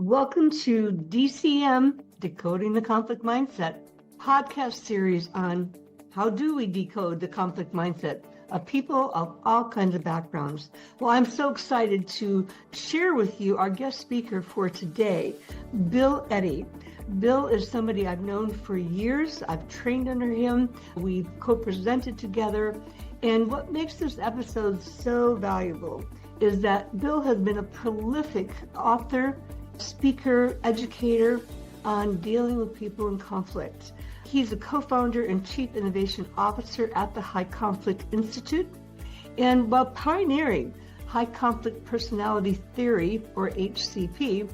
Welcome to DCM, Decoding the Conflict Mindset, podcast series on how do we decode the conflict mindset of people of all kinds of backgrounds. Well, I'm so excited to share with you our guest speaker for today, Bill Eddy. Bill is somebody I've known for years. I've trained under him. We've co-presented together. And what makes this episode so valuable is that Bill has been a prolific author, speaker, educator on dealing with people in conflict. He's a co-founder and chief innovation officer at the High Conflict Institute. And while pioneering high conflict personality theory, or HCP,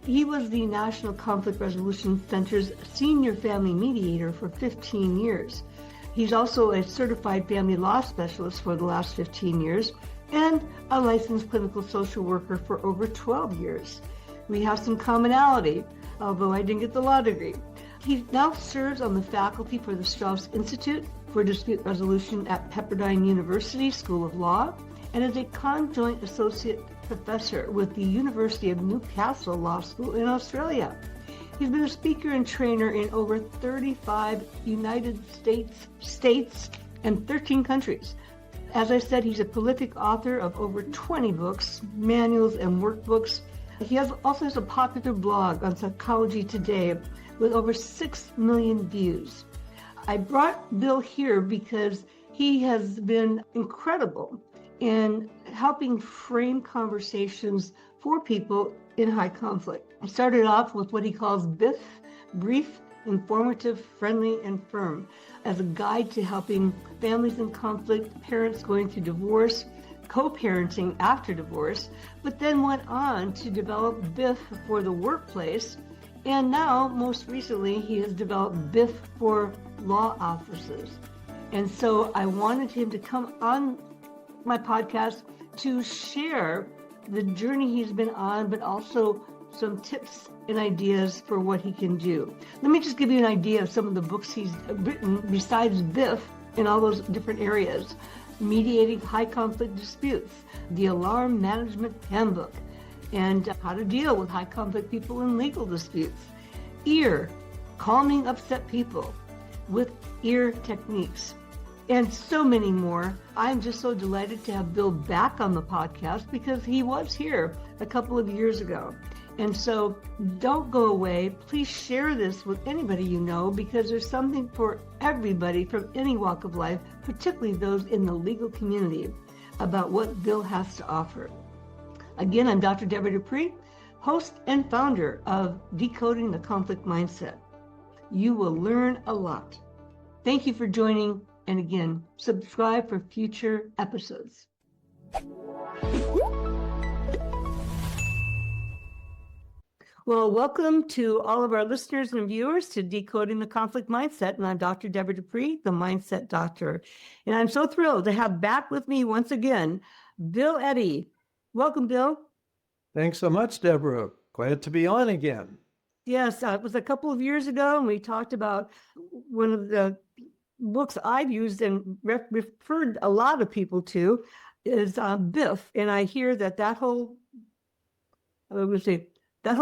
he was the National Conflict Resolution Center's senior family mediator for 15 years. He's also a certified family law specialist for the last 15 years and a licensed clinical social worker for over 12 years. We have some commonality, although I didn't get the law degree. He now serves on the faculty for the Strauss Institute for Dispute Resolution at Pepperdine University School of Law and is a conjoint associate professor with the University of Newcastle Law School in Australia. He's been a speaker and trainer in over 35 United States and 13 countries. As I said, he's a prolific author of over 20 books, manuals, and workbooks. He also has a popular blog on Psychology Today with over 6 million views. I brought Bill here because he has been incredible in helping frame conversations for people in high conflict. He started off with what he calls BIFF, brief, informative, friendly, and firm, as a guide to helping families in conflict, parents going through divorce, co-parenting after divorce, but then went on to develop BIFF for the workplace. And now, most recently, he has developed BIFF for law offices. And so I wanted him to come on my podcast to share the journey he's been on, but also some tips and ideas for what he can do. Let me just give you an idea of some of the books he's written besides BIFF in all those different areas. Mediating High Conflict Disputes, the Alarm Management Handbook, and how to deal with high conflict people in legal disputes. EAR, calming upset people with EAR techniques, and so many more. I'm just so delighted to have Bill back on the podcast because he was here a couple of years ago. And so don't go away. Please share this with anybody you know, because there's something for everybody from any walk of life, particularly those in the legal community, about what Bill has to offer. Again, I'm Dr. Debra Dupree, host and founder of Decoding the Conflict Mindset. You will learn a lot. Thank you for joining, and again, subscribe for future episodes. Well, welcome to all of our listeners and viewers to Decoding the Conflict Mindset. And I'm Dr. Debra Dupree, the Mindset Doctor. And I'm so thrilled to have back with me once again, Bill Eddy. Welcome, Bill. Thanks so much, Debra. Glad to be on again. Yes, it was a couple of years ago, and we talked about one of the books I've used and referred a lot of people to is BIFF. And I hear that whole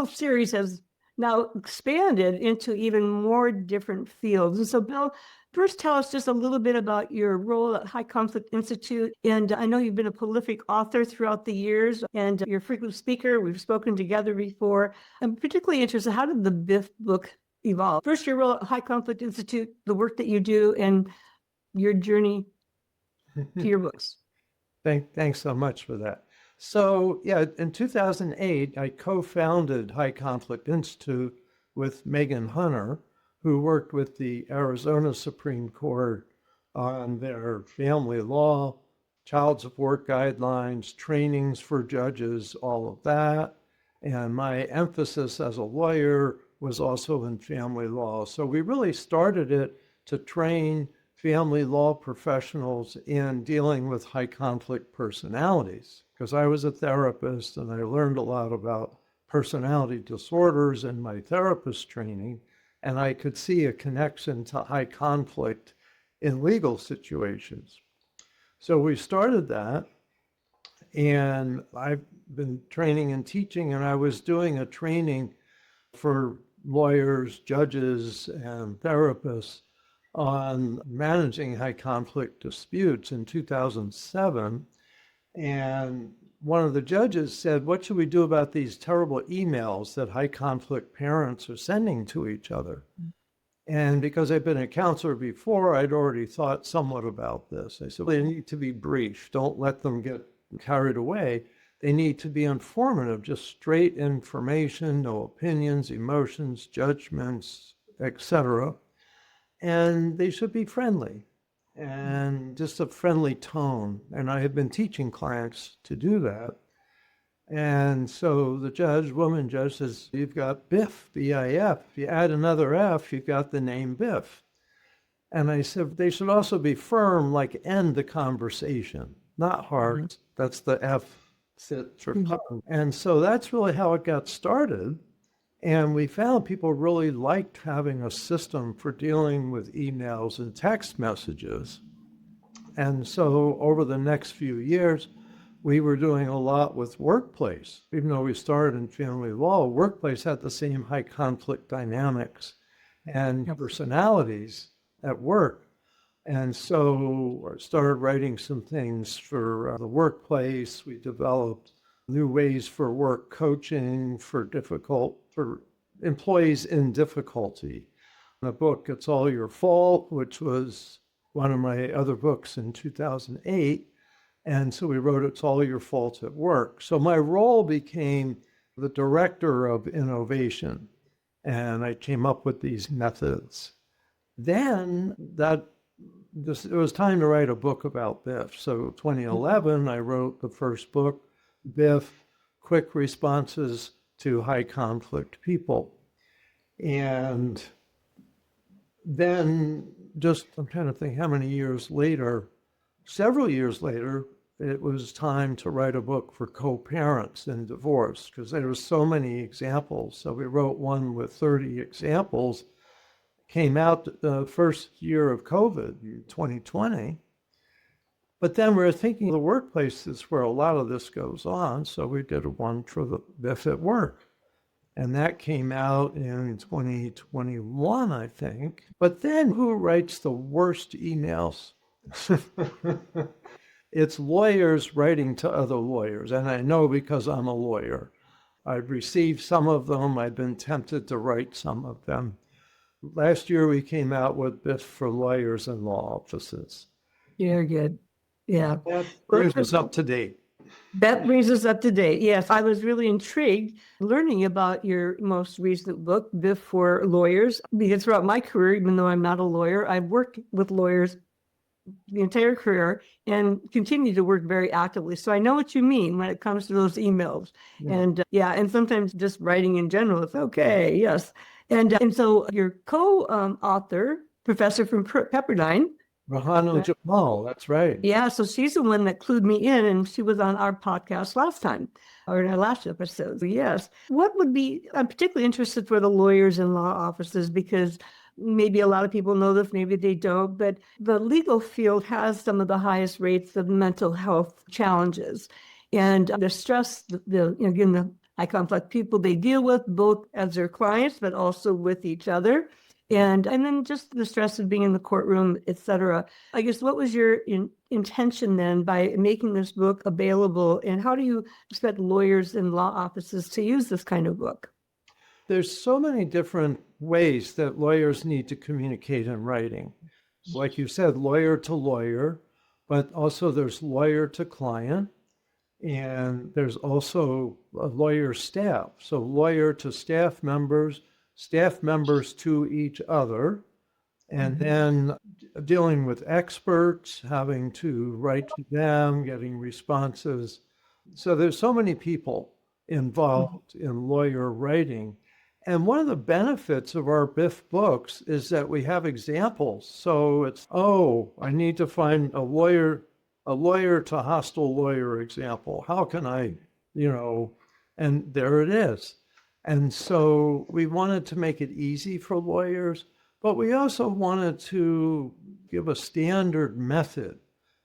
series has now expanded into even more different fields. And so, Bill, first tell us just a little bit about your role at High Conflict Institute. And I know you've been a prolific author throughout the years, and you're a frequent speaker. We've spoken together before. I'm particularly interested, how did the BIFF book evolve? First, your role at High Conflict Institute, the work that you do, and your journey to your books. Thanks so much for that. So, yeah, in 2008, I co-founded High Conflict Institute with Megan Hunter, who worked with the Arizona Supreme Court on their family law, child support guidelines, trainings for judges, all of that. And my emphasis as a lawyer was also in family law. So we really started it to train family law professionals in dealing with high conflict personalities, because I was a therapist and I learned a lot about personality disorders in my therapist training, and I could see a connection to high conflict in legal situations. So we started that, and I've been training and teaching, and I was doing a training for lawyers, judges, and therapists on managing high conflict disputes in 2007. And one of the judges said, what should we do about these terrible emails that high conflict parents are sending to each other? And because I've been a counselor before, I'd already thought somewhat about this. I said, well, they need to be brief. Don't let them get carried away. They need to be informative, just straight information, no opinions, emotions, judgments, etc. And they should be friendly and just a friendly tone. And I have been teaching clients to do that. And so the woman judge says, you've got BIFF, B-I-F. If you add another F, you've got the name BIFF. And I said, they should also be firm, like end the conversation, not hard. That's the F sit for fun. And so that's really how it got started. And we found people really liked having a system for dealing with emails and text messages. And so over the next few years, we were doing a lot with workplace. Even though we started in family law, workplace had the same high conflict dynamics and personalities at work. And so I started writing some things for the workplace. We developed new ways for work coaching for employees in difficulty. The book, It's All Your Fault, which was one of my other books in 2008. And so we wrote It's All Your Fault at Work. So my role became the director of innovation, and I came up with these methods. Then it was time to write a book about BIFF. So 2011, I wrote the first book, BIFF, Quick Responses to High Conflict People. And then I'm trying to think how many years later, several years later, it was time to write a book for co-parents in divorce because there were so many examples. So we wrote one with 30 examples, came out the first year of COVID, 2020. But then we were thinking the workplace is where a lot of this goes on. So we did one for the BIFF at Work. And that came out in 2021, I think. But then who writes the worst emails? It's lawyers writing to other lawyers. And I know because I'm a lawyer. I've received some of them. I've been tempted to write some of them. Last year, we came out with BIFF for lawyers and law offices. Very good. Yeah. That brings us up to date. That brings us up to date. Yes, I was really intrigued learning about your most recent book, BIFF for Lawyers, because throughout my career, even though I'm not a lawyer, I've worked with lawyers the entire career and continue to work very actively. So I know what you mean when it comes to those emails. Yeah. And sometimes just writing in general, it's okay. Yes. And so your co-author, professor from Pepperdine, Rahano Jamal, that's right. Yeah, so she's the one that clued me in, and she was on our podcast last time, or in our last episode. So yes. I'm particularly interested for the lawyers and law offices because maybe a lot of people know this, maybe they don't, but the legal field has some of the highest rates of mental health challenges. And the stress, the high conflict people they deal with, both as their clients, but also with each other. And then just the stress of being in the courtroom, et cetera. I guess, what was your intention then by making this book available? And how do you expect lawyers and law offices to use this kind of book? There's so many different ways that lawyers need to communicate in writing. Like you said, lawyer to lawyer, but also there's lawyer to client. And there's also a lawyer staff. So lawyer to staff members to each other, and then dealing with experts, having to write to them, getting responses. So there's so many people involved in lawyer writing. And one of the benefits of our BIFF books is that we have examples. So it's, I need to find a lawyer to hostile lawyer example. How can I, and there it is. And so we wanted to make it easy for lawyers, but we also wanted to give a standard method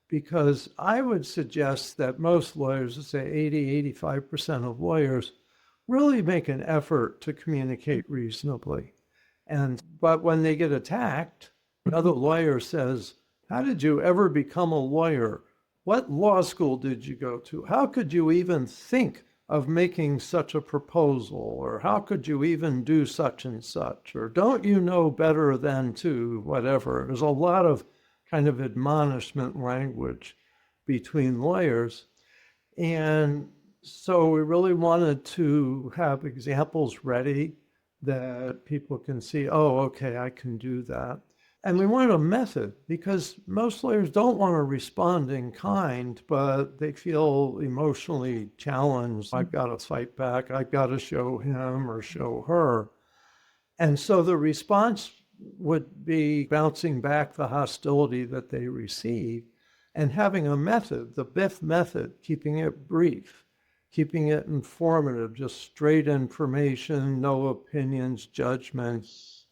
because I would suggest that most lawyers, let's say 80–85% of lawyers, really make an effort to communicate reasonably. But when they get attacked, another lawyer says, "How did you ever become a lawyer? What law school did you go to? How could you even think of making such a proposal? Or how could you even do such and such? Or don't you know better than to whatever?" There's a lot of kind of admonishment language between lawyers. And so we really wanted to have examples ready that people can see, oh, okay, I can do that. And we wanted a method because most lawyers don't want to respond in kind, but they feel emotionally challenged. I've got to fight back. I've got to show him or show her. And so the response would be bouncing back the hostility that they receive and having a method, the BIFF method, keeping it brief, keeping it informative, just straight information, no opinions, judgments,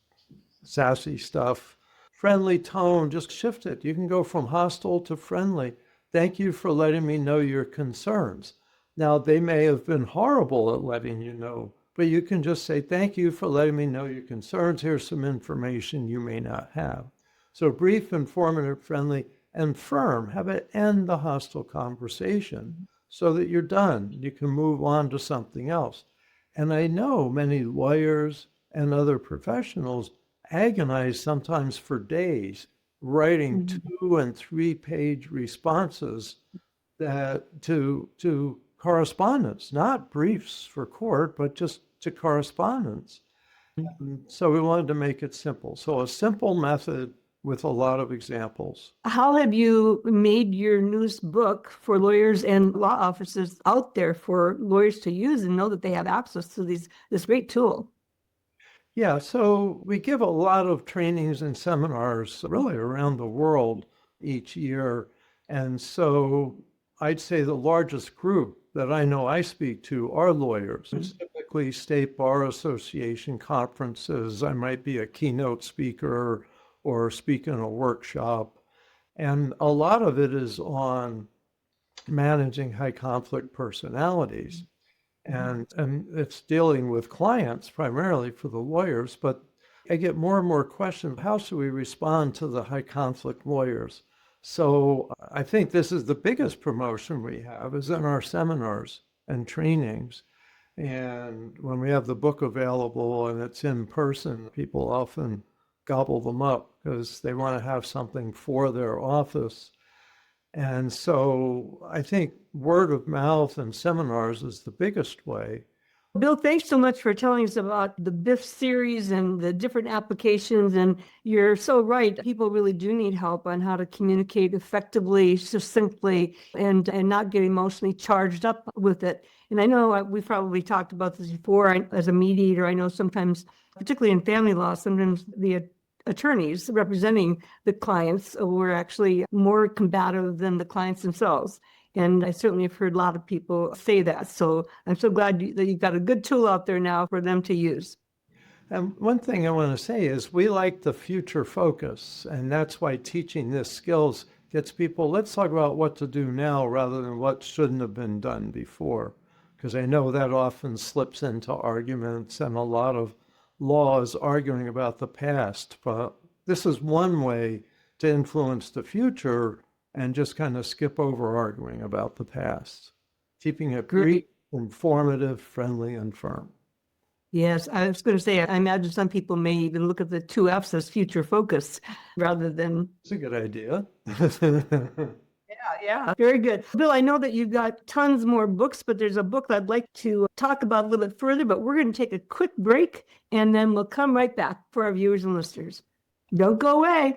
sassy stuff. Friendly tone, just shift it. You can go from hostile to friendly. Thank you for letting me know your concerns. Now, they may have been horrible at letting you know, but you can just say, thank you for letting me know your concerns. Here's some information you may not have. So brief, informative, friendly, and firm. Have it end the hostile conversation so that you're done. You can move on to something else. And I know many lawyers and other professionals agonize sometimes for days writing 2- and 3-page responses that to correspondence, not briefs for court, but just to correspondence. So we wanted to make it simple. So a simple method with a lot of examples. How have you made your news book for lawyers and law offices out there for lawyers to use and know that they have access to this great tool? Yeah, so we give a lot of trainings and seminars really around the world each year. And so I'd say the largest group that I know I speak to are lawyers. It's typically State Bar Association conferences. I might be a keynote speaker or speak in a workshop. And a lot of it is on managing high conflict personalities. And it's dealing with clients primarily for the lawyers, but I get more and more questions, how should we respond to the high conflict lawyers? So I think this is the biggest promotion we have is in our seminars and trainings. And when we have the book available and it's in person, people often gobble them up because they want to have something for their office. And so I think word of mouth and seminars is the biggest way. Bill, thanks so much for telling us about the BIFF series and the different applications. And you're so right. People really do need help on how to communicate effectively, succinctly, and not get emotionally charged up with it. And I know we've probably talked about this before. As a mediator, I know sometimes, particularly in family law, sometimes the attorneys representing the clients were actually more combative than the clients themselves. And I certainly have heard a lot of people say that. So I'm so glad that you've got a good tool out there now for them to use. And one thing I want to say is we like the future focus, and that's why teaching this skills gets people, let's talk about what to do now rather than what shouldn't have been done before. Because I know that often slips into arguments and a lot of law is arguing about the past, but this is one way to influence the future and just kind of skip over arguing about the past, keeping it brief, informative, friendly, and firm. Yes, I was going to say, I imagine some people may even look at the 2 F's as future focus rather than... It's a good idea. Yeah, very good. Bill, I know that you've got tons more books, but there's a book I'd like to talk about a little bit further, but we're going to take a quick break and then we'll come right back for our viewers and listeners. Don't go away.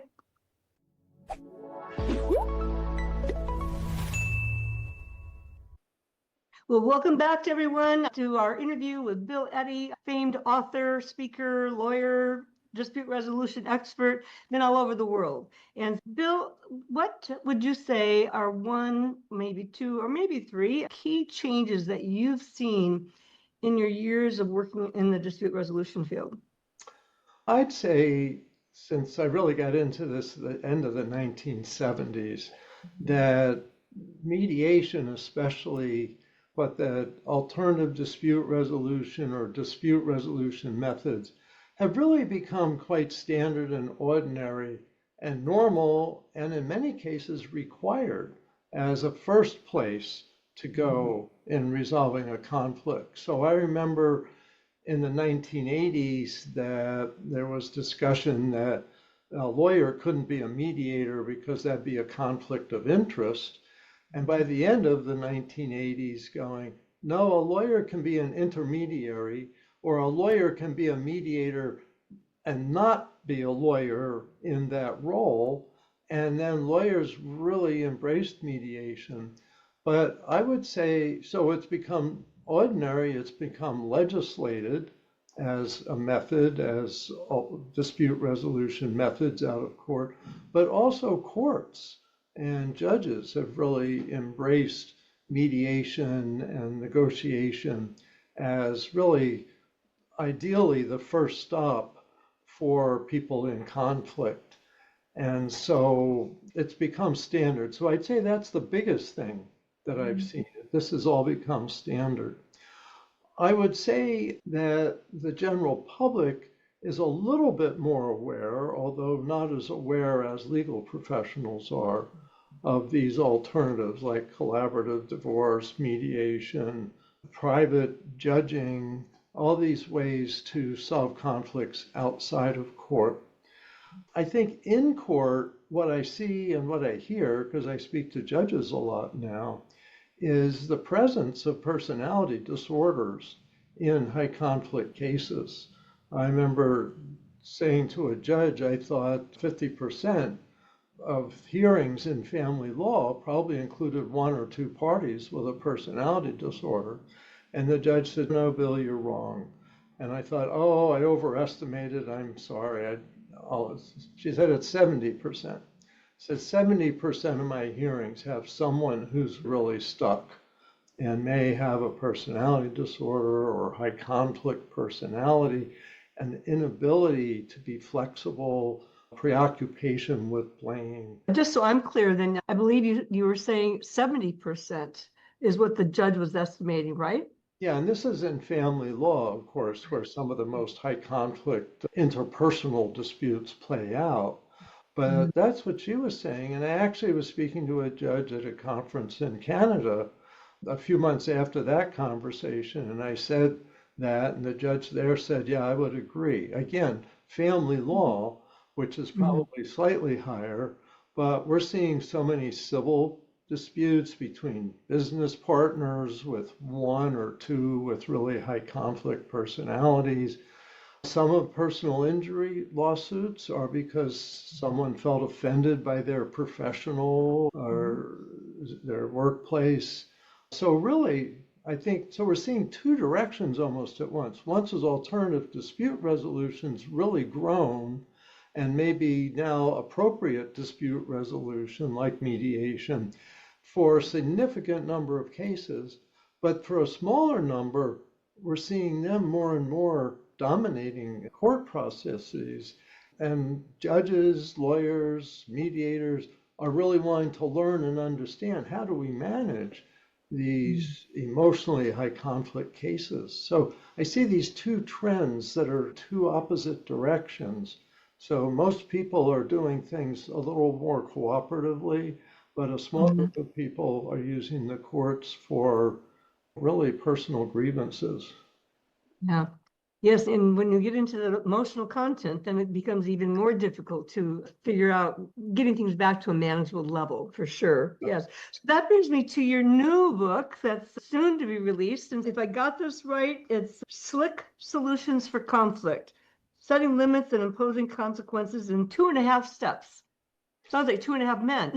Well, welcome back to everyone to our interview with Bill Eddy, famed author, speaker, lawyer, dispute resolution expert, been all over the world. And Bill, what would you say are 1, maybe 2, or maybe 3 key changes that you've seen in your years of working in the dispute resolution field? I'd say since I really got into this at the end of the 1970s, that mediation, especially what that alternative dispute resolution or dispute resolution methods, have really become quite standard and ordinary and normal, and in many cases required as a first place to go in resolving a conflict. So I remember in the 1980s that there was discussion that a lawyer couldn't be a mediator because that'd be a conflict of interest. And by the end of the 1980s, going, no, a lawyer can be an intermediary, or a lawyer can be a mediator and not be a lawyer in that role. And then lawyers really embraced mediation. But I would say, so it's become ordinary, it's become legislated as a method, as dispute resolution methods out of court, but also courts and judges have really embraced mediation and negotiation as really ideally the first stop for people in conflict. And so it's become standard. So I'd say that's the biggest thing that I've seen. This has all become standard. I would say that the general public is a little bit more aware, although not as aware as legal professionals are, of these alternatives like collaborative divorce, mediation, private judging, all these ways to solve conflicts outside of court. I think in court, what I see and what I hear, because I speak to judges a lot now, is the presence of personality disorders in high conflict cases. I remember saying to a judge, I thought 50% of hearings in family law probably included one or two parties with a personality disorder. And the judge said, no, Bill, you're wrong. And I thought, oh, I overestimated. I'm sorry. She said it's 70%. Said 70% of my hearings have someone who's really stuck and may have a personality disorder or high conflict personality, an inability to be flexible, preoccupation with blame. Just so I'm clear, then I believe you were saying 70% is what the judge was estimating, right? Yeah, and this is in family law, of course, where some of the most high conflict interpersonal disputes play out. But that's what she was saying. And I actually was speaking to a judge at a conference in Canada a few months after that conversation. And I said that, and the judge there said, yeah, I would agree. Again, family law, which is probably slightly higher, but we're seeing so many civil disputes between business partners with one or two with really high conflict personalities. Some of personal injury lawsuits are because someone felt offended by their professional or their workplace. So really, I think, so we're seeing two directions almost at once. Once is alternative dispute resolution's really grown and maybe now appropriate dispute resolution like mediation for a significant number of cases. But for a smaller number, we're seeing them more and more dominating court processes. And judges, lawyers, mediators are really wanting to learn and understand how do we manage these emotionally high conflict cases. So I see these two trends that are two opposite directions. So most people are doing things a little more cooperatively, but a small group of people are using the courts for really personal grievances. Yeah. Yes, and when you get into the emotional content, then it becomes even more difficult to figure out getting things back to a manageable level, for sure. Yes. So that brings me to your new book that's soon to be released. And if I got this right, it's SLIC Solutions for Conflict, Setting Limits and Imposing Consequences in 2.5 Steps. Sounds like 2.5 men.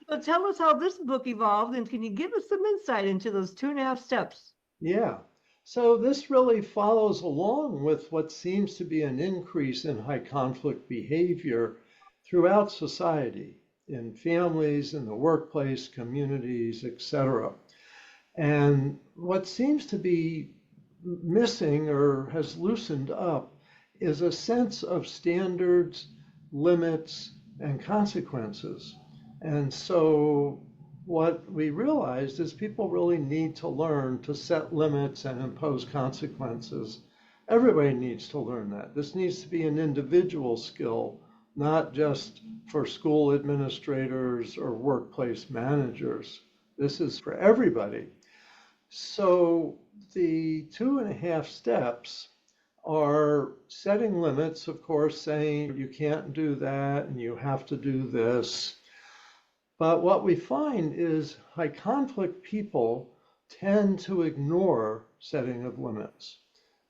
So tell us how this book evolved, and can you give us some insight into those 2.5 steps? Yeah. So this really follows along with what seems to be an increase in high conflict behavior throughout society, in families, in the workplace, communities, etc. And what seems to be missing or has loosened up is a sense of standards, limits, and consequences. And so what we realized is people really need to learn to set limits and impose consequences. Everybody needs to learn that. This needs to be an individual skill, not just for school administrators or workplace managers. This is for everybody. So the 2.5 steps are setting limits, of course, saying you can't do that and you have to do this. But what we find is high conflict people tend to ignore setting of limits.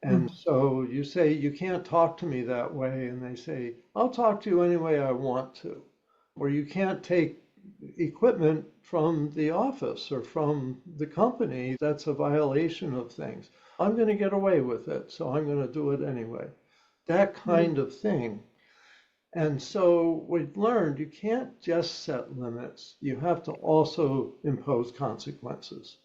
And so you say, you can't talk to me that way. And they say, I'll talk to you any way I want to. Or you can't take equipment from the office or from the company. That's a violation of things. I'm going to get away with it, so I'm going to do it anyway. That kind of thing. And so we've learned you can't just set limits. You have to also impose consequences,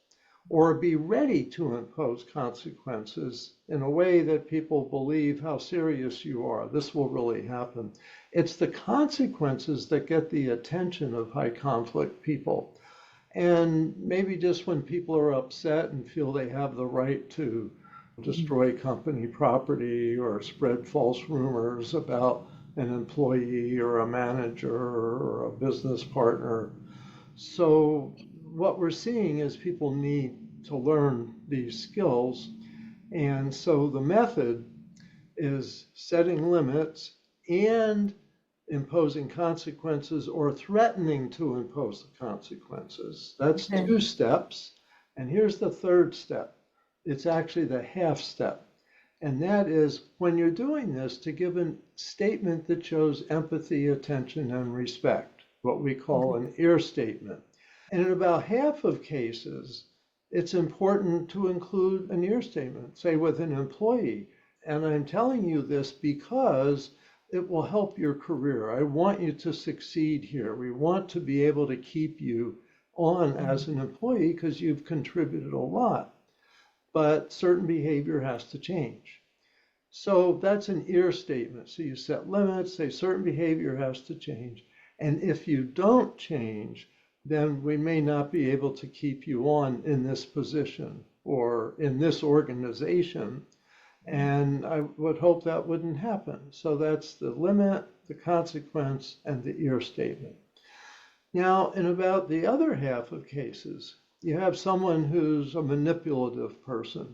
or be ready to impose consequences in a way that people believe how serious you are. This will really happen. It's the consequences that get the attention of high conflict people. And maybe just when people are upset and feel they have the right to destroy company property or spread false rumors about an employee or a manager or a business partner. So what we're seeing is people need to learn these skills. And so the method is setting limits and imposing consequences or threatening to impose the consequences. That's 2 steps. And here's the 3rd step. It's actually the half step. And that is when you're doing this, to give a statement that shows empathy, attention, and respect, what we call an ear statement. And in about half of cases, it's important to include an ear statement, say with an employee. And I'm telling you this because it will help your career. I want you to succeed here. We want to be able to keep you on as an employee because you've contributed a lot. But certain behavior has to change. So that's an ear statement. So you set limits, say certain behavior has to change. And if you don't change, then we may not be able to keep you on in this position or in this organization. And I would hope that wouldn't happen. So that's the limit, the consequence, and the ear statement. Now, in about the other half of cases, you have someone who's a manipulative person.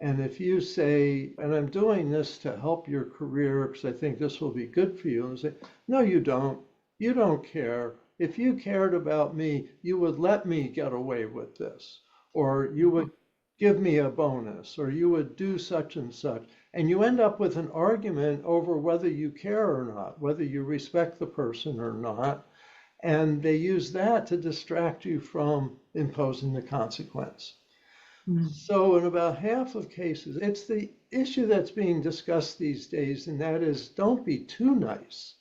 And if you say, and I'm doing this to help your career because I think this will be good for you, and say, no, you don't. You don't care. If you cared about me, you would let me get away with this, or you would give me a bonus, or you would do such and such. And you end up with an argument over whether you care or not, whether you respect the person or not. And they use that to distract you from imposing the consequence. So in about half of cases, it's the issue that's being discussed these days, and that is don't be too nice.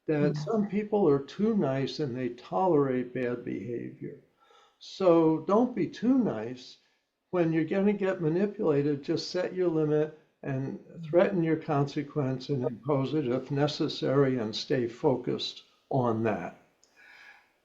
That some people are too nice and they tolerate bad behavior. So don't be too nice. When you're going to get manipulated, just set your limit and threaten your consequence and impose it if necessary and stay focused on that.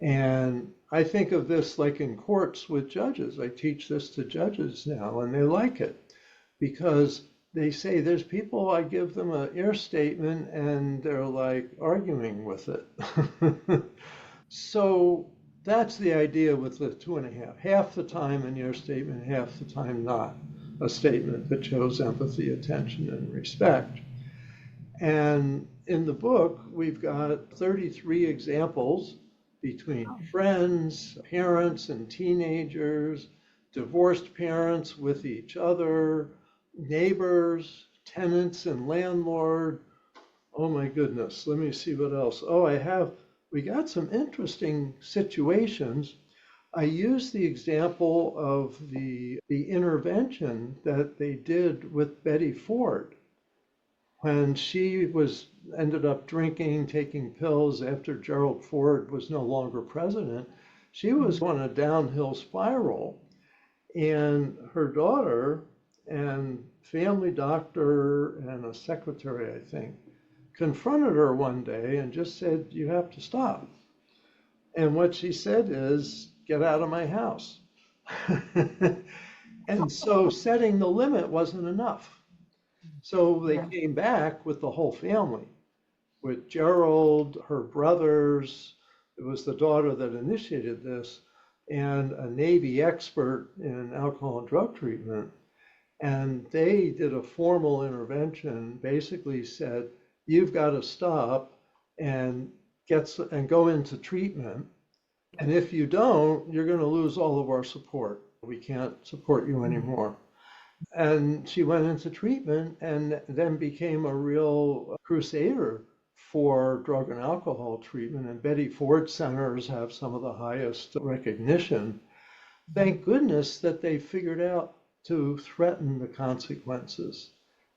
And I think of this like in courts with judges. I teach this to judges now and they like it because they say there's people, I give them an ear statement and they're like arguing with it. So that's the idea with the 2.5. Half the time an ear statement, half the time not. A statement that shows empathy, attention, and respect. And in the book, we've got 33 examples between friends, parents and teenagers, divorced parents with each other, neighbors, tenants and landlord. Oh my goodness, let me see what else. We got some interesting situations. I used the example of the intervention that they did with Betty Ford when she ended up drinking, taking pills after Gerald Ford was no longer president. She was on a downhill spiral, and her daughter and family doctor and a secretary, I think, confronted her one day and just said, "You have to stop." And what she said is, "Get out of my house." And so setting the limit wasn't enough. So they came back with the whole family, with Gerald, her brothers. It was the daughter that initiated this, and a Navy expert in alcohol and drug treatment. And they did a formal intervention, basically said, "You've got to stop and go into treatment. And if you don't, you're going to lose all of our support. We can't support you anymore." And she went into treatment and then became a real crusader for drug and alcohol treatment. And Betty Ford centers have some of the highest recognition. Thank goodness that they figured out to threaten the consequences.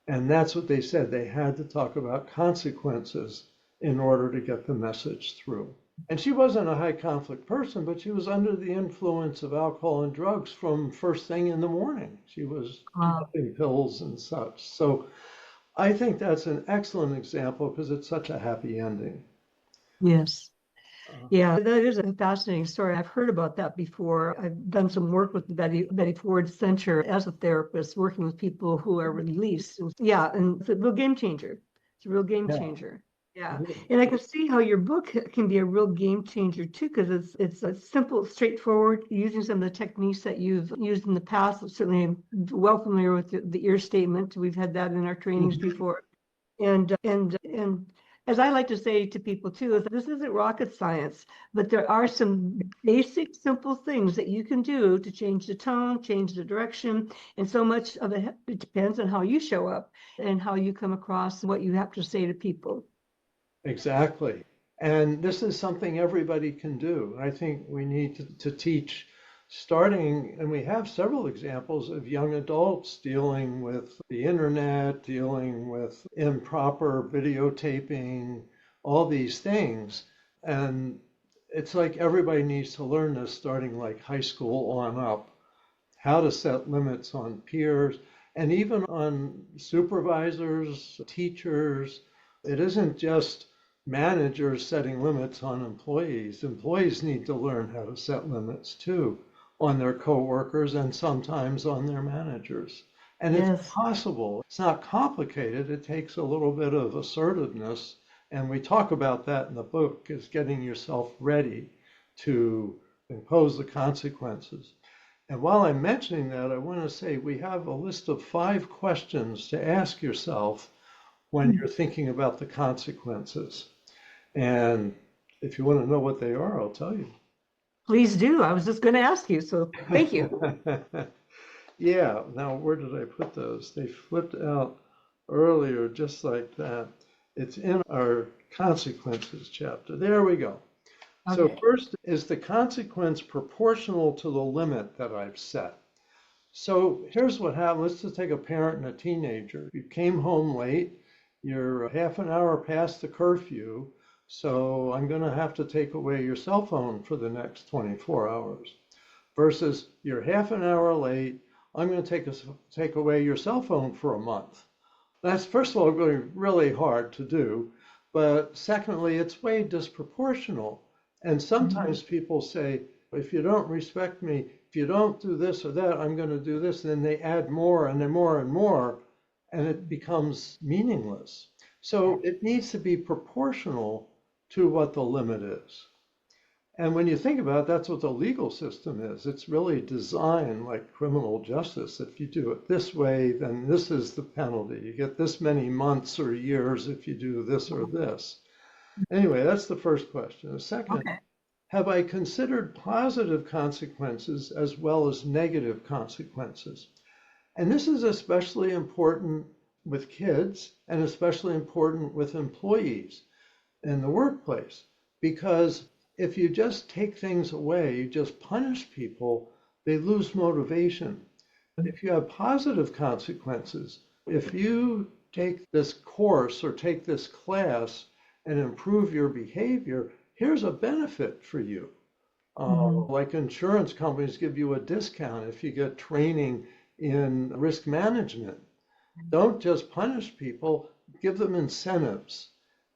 And that's what they said. They had to talk about consequences in order to get the message through. And she wasn't a high conflict person, but she was under the influence of alcohol and drugs from first thing in the morning. She was popping pills and such. So I think that's an excellent example because it's such a happy ending. Yes. Yeah, that is a fascinating story. I've heard about that before. I've done some work with the Betty Ford Center as a therapist, working with people who are released. Yeah, and it's a real game changer. It's a real game changer. Yeah, and I can see how your book can be a real game changer too, because it's a simple, straightforward, using some of the techniques that you've used in the past. Certainly, I'm well familiar with the ear statement. We've had that in our trainings before, and as I like to say to people too, is this isn't rocket science, but there are some basic, simple things that you can do to change the tone, change the direction. And so much of it depends on how you show up and how you come across, what you have to say to people. Exactly. And this is something everybody can do. I think we need to teach starting, and we have several examples of young adults dealing with the internet, dealing with improper videotaping, all these things. And it's like everybody needs to learn this starting like high school on up, how to set limits on peers and even on supervisors, teachers. It isn't just managers setting limits on employees. Employees need to learn how to set limits too on their coworkers and sometimes on their managers. And it's possible. It's not complicated. It takes a little bit of assertiveness. And we talk about that in the book, is getting yourself ready to impose the consequences. And while I'm mentioning that, I want to say we have a list of 5 questions to ask yourself when you're thinking about the consequences. And if you want to know what they are, I'll tell you. Please do. I was just going to ask you, so thank you. Yeah, now where did I put those? They flipped out earlier, just like that. It's in our consequences chapter. There we go. Okay. So first, is the consequence proportional to the limit that I've set? So here's what happened. Let's just take a parent and a teenager. You came home late. You're half an hour past the curfew. So I'm going to have to take away your cell phone for the next 24 hours. Versus you're half an hour late. I'm going to take away your cell phone for a month. That's, first of all, going to be really hard to do. But secondly, it's way disproportional. And sometimes people say, if you don't respect me, if you don't do this or that, I'm going to do this. And then they add more and then more and more, and it becomes meaningless. So it needs to be proportional to what the limit is. And when you think about it, that's what the legal system is. It's really designed like criminal justice. If you do it this way, then this is the penalty. You get this many months or years if you do this or this. Anyway, that's the first question. The second, have I considered positive consequences as well as negative consequences? And this is especially important with kids and especially important with employees in the workplace, because if you just take things away, you just punish people, they lose motivation. But if you have positive consequences, if you take this course or take this class and improve your behavior, here's a benefit for you. Like insurance companies give you a discount if you get training in risk management. Don't just punish people, give them incentives.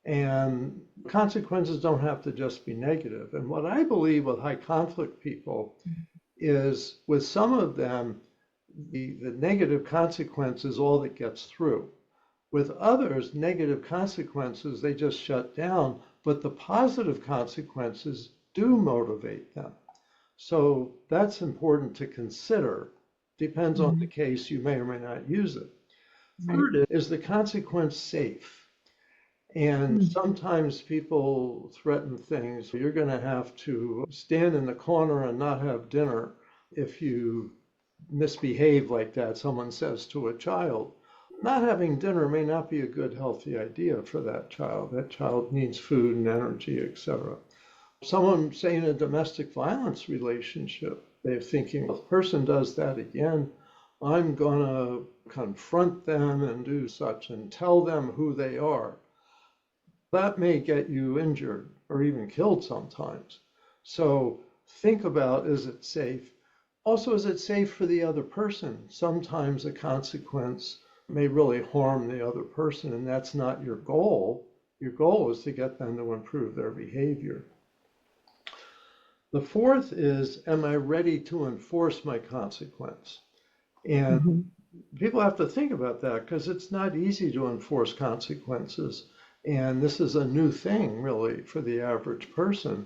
And consequences don't have to just be negative. And what I believe with high conflict people is with some of them, the negative consequence is all that gets through. With others, negative consequences, they just shut down, but the positive consequences do motivate them. So that's important to consider. Depends on the case, you may or may not use it. Third is the consequence safe? And sometimes people threaten things. You're going to have to stand in the corner and not have dinner if you misbehave like that, someone says to a child. Not having dinner may not be a good, healthy idea for that child. That child needs food and energy, etc. Someone, say, in a domestic violence relationship, they're thinking, well, if the person does that again, I'm going to confront them and do such and tell them who they are. That may get you injured or even killed sometimes. So think about, is it safe? Also, is it safe for the other person? Sometimes a consequence may really harm the other person, and that's not your goal. Your goal is to get them to improve their behavior. The fourth is, am I ready to enforce my consequence? And people have to think about that because it's not easy to enforce consequences. And this is a new thing, really, for the average person.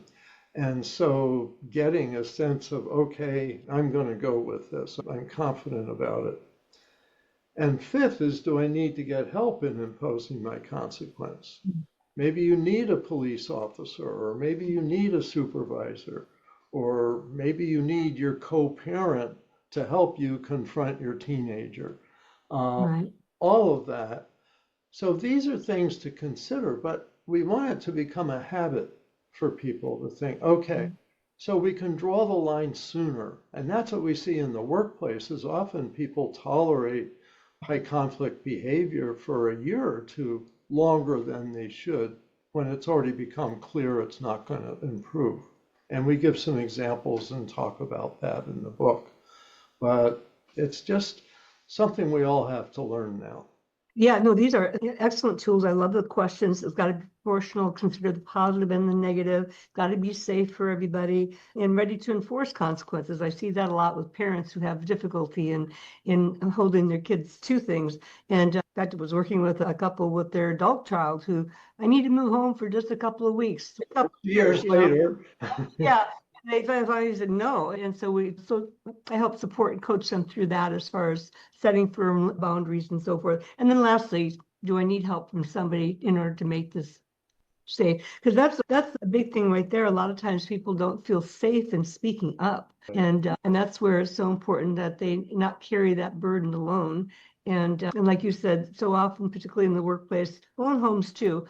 And so getting a sense of, okay, I'm going to go with this. I'm confident about it. And fifth is, do I need to get help in imposing my consequence? Maybe you need a police officer, or maybe you need a supervisor, or maybe you need your co-parent to help you confront your teenager. All of that. So these are things to consider, but we want it to become a habit for people to think, okay, so we can draw the line sooner. And that's what we see in the workplace is often people tolerate high conflict behavior for a year or two longer than they should when it's already become clear it's not going to improve. And we give some examples and talk about that in the book. But it's just something we all have to learn now. Yeah, no, these are excellent tools. I love the questions. It's got to be proportional, consider the positive and the negative, got to be safe for everybody, and ready to enforce consequences. I see that a lot with parents who have difficulty in holding their kids to things. And in fact, I was working with a couple with their adult child who I need to move home for just a couple of weeks. A couple years later. Yeah. They finally said no. And so I help support and coach them through that as far as setting firm boundaries and so forth. And then lastly, do I need help from somebody in order to make this safe? Because that's a big thing right there. A lot of times people don't feel safe in speaking up. And that's where it's so important that they not carry that burden alone. And like you said, so often, particularly in the workplace, well, in homes too,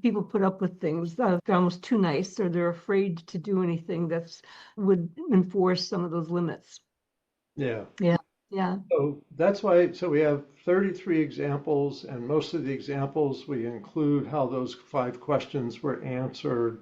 people put up with things they're almost too nice, or they're afraid to do anything that would enforce some of those limits. Yeah. Yeah. So that's why, so we have 33 examples, and most of the examples we include how those 5 questions were answered.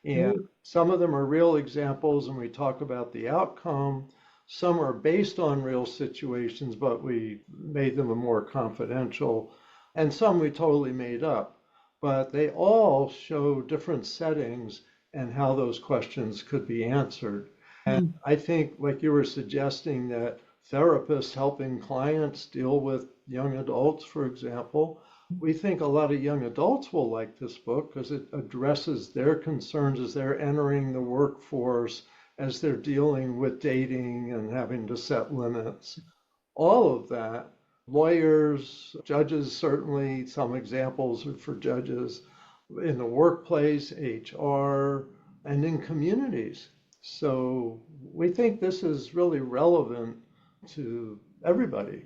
And some of them are real examples, and we talk about the outcome. Some are based on real situations, but we made them more confidential. And some we totally made up. But they all show different settings and how those questions could be answered. And I think, like you were suggesting, that therapists helping clients deal with young adults, for example, we think a lot of young adults will like this book because it addresses their concerns as they're entering the workforce, as they're dealing with dating and having to set limits. All of that. Lawyers, judges, certainly some examples are for judges in the workplace, HR, and in communities. So we think this is really relevant to everybody.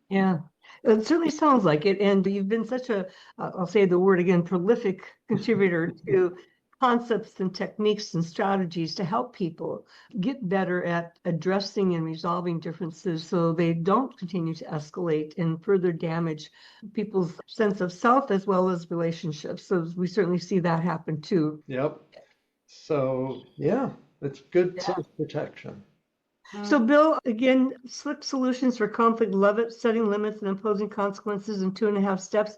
Yeah, it certainly sounds like it. And you've been such I'll say the word again, prolific contributor to concepts and techniques and strategies to help people get better at addressing and resolving differences so they don't continue to escalate and further damage people's sense of self as well as relationships. So we certainly see that happen too. Yep. So yeah, it's good self-protection. So Bill, again, SLIC Solutions for Conflict, love it, setting limits and imposing consequences in 2.5 steps.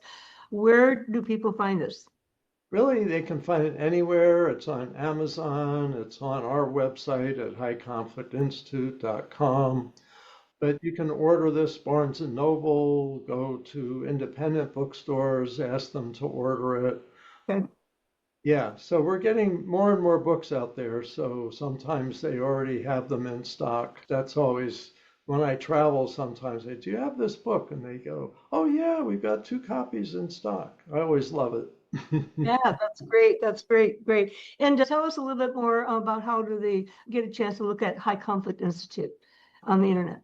Where do people find this? Really, they can find it anywhere. It's on Amazon. It's on our website at highconflictinstitute.com. But you can order this Barnes and Noble, go to independent bookstores, ask them to order it. Okay. Yeah, so we're getting more and more books out there. So sometimes they already have them in stock. That's always when I travel, sometimes they, do you have this book? And they go, oh, yeah, we've got 2 copies in stock. I always love it. Yeah, that's great. That's great. Great. And tell us a little bit more about how do they get a chance to look at High Conflict Institute on the internet?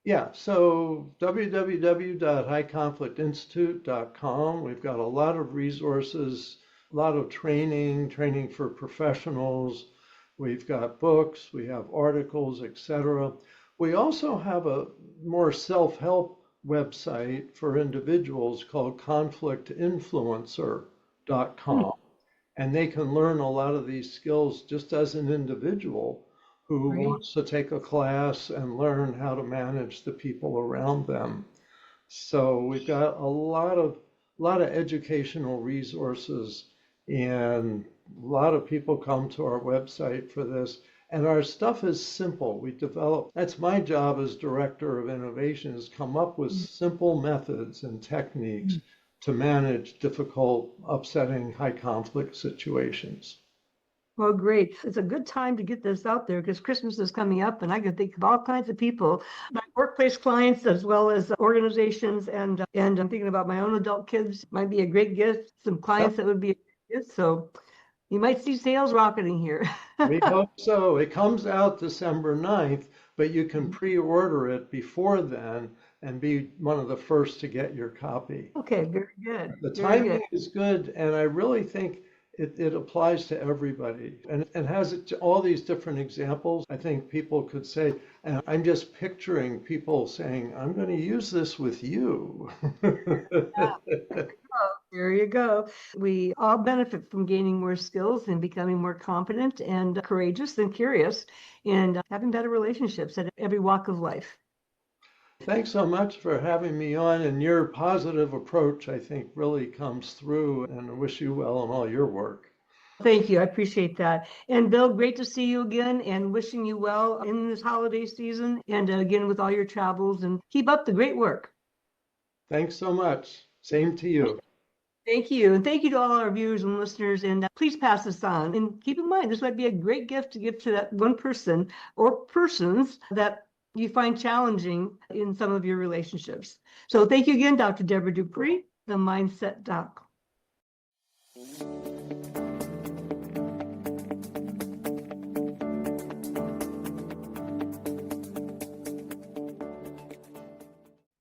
Yeah, so www.highconflictinstitute.com. We've got a lot of resources, a lot of training for professionals. We've got books, we have articles, etc. We also have a more self-help website for individuals called conflictinfluencer.com. And they can learn a lot of these skills just as an individual who Great. wants to take a class and learn how to manage the people around them. So we've got a lot of educational resources, and a lot of people come to our website for this. And our stuff is simple. We develop, that's my job as director of innovation, is come up with simple methods and techniques to manage difficult, upsetting, high conflict situations. Well, great. It's a good time to get this out there because Christmas is coming up and I can think of all kinds of people, my workplace clients as well as organizations. And I'm thinking about my own adult kids. Might be a great gift. Some clients that would be a great gift. So you might see sales rocketing here. We hope so. It comes out December 9th, but you can pre-order it before then and be one of the first to get your copy. Okay, very good. The Very timing good. is good, and I really think it applies to everybody, and it has all these different examples. I think people could say, and I'm just picturing people saying, I'm going to use this with you. Yeah. There you go. We all benefit from gaining more skills and becoming more confident and courageous and curious and having better relationships at every walk of life. Thanks so much for having me on, and your positive approach, I think, really comes through, and I wish you well in all your work. Thank you. I appreciate that. And Bill, great to see you again and wishing you well in this holiday season and again with all your travels, and keep up the great work. Thanks so much. Same to you. Thank you. And thank you to all our viewers and listeners. And please pass this on. And keep in mind, this might be a great gift to give to that one person or persons that you find challenging in some of your relationships. So thank you again, Dr. Debra Dupree, the Mindset Doc.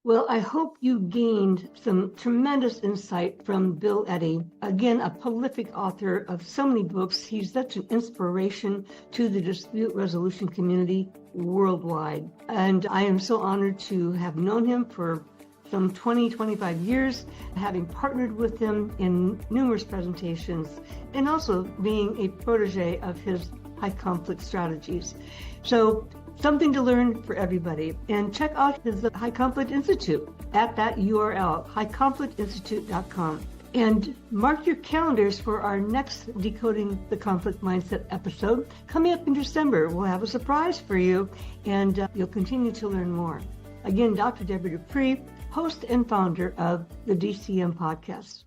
Well, I hope you gained some tremendous insight from Bill Eddy. Again, a prolific author of so many books. He's such an inspiration to the dispute resolution community worldwide. And I am so honored to have known him for some 25 years, having partnered with him in numerous presentations, and also being a protege of his high conflict strategies. So something to learn for everybody. And check out his High Conflict Institute at that URL, highconflictinstitute.com. And mark your calendars for our next Decoding the Conflict Mindset episode. Coming up in December, we'll have a surprise for you, and you'll continue to learn more. Again, Dr. Debra Dupree, host and founder of the DCM podcast.